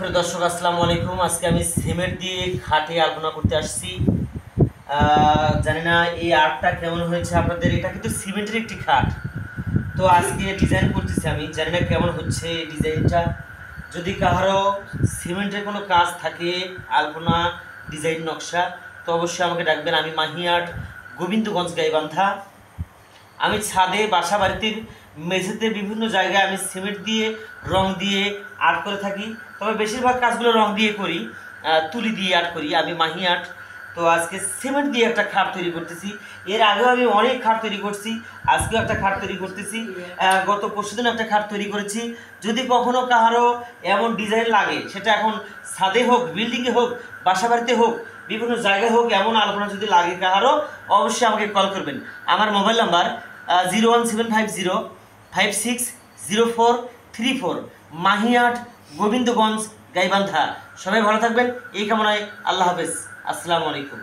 প্রিয় দর্শক আসসালামু আলাইকুম। আজকে আমি সিমেন্ট দিয়ে খাটে আলপনা করতে আসছি। জানি না এই আর্টটা কেমন হয়েছে আপনাদের। এটা কিন্তু সিমেন্টের একটি খাট। তো আজকে ডিজাইন করতেছি, আমি জানি না কেমন হচ্ছে এই ডিজাইনটা। যদি কারো সিমেন্টের কোনো কাজ থাকে, আলপনা ডিজাইন নকশা, তো অবশ্যই আমাকে ডাকবেন। আমি মাহি আর্ট, গোবিন্দগঞ্জ গাইবান্ধা। আমি ছাদে, বাসা বাড়িতে, মেঝেতে বিভিন্ন জায়গায় আমি সিমেন্ট দিয়ে, রং দিয়ে আর্ট করে থাকি। তবে বেশিরভাগ কাজগুলো রং দিয়ে করি, তুলি দিয়ে আর্ট করি। আমি মাহি আর্ট। তো আজকে সিমেন্ট দিয়ে একটা খাট তৈরি করতেছি। এর আগেও আমি অনেক খাট তৈরি করছি, আজকেও একটা খাট তৈরি করতেছি। গত পরশুদিন একটা খাট তৈরি করেছি। যদি কখনো কারো এমন ডিজাইন লাগে, সেটা এখন ছাদে হোক, বিল্ডিংয়ে হোক, বাসা বাড়িতে হোক, বিভিন্ন জায়গায় হোক, এমন আলপনা যদি লাগে কারো, অবশ্যই আমাকে কল করবেন। আমার mobile number 01750560434। Mahi art, Gobindaganj Gaibandha. সবাই ভালো থাকবেন এই কামনায়। আল্লাহ হাফেজ। আসসালামু আলাইকুম।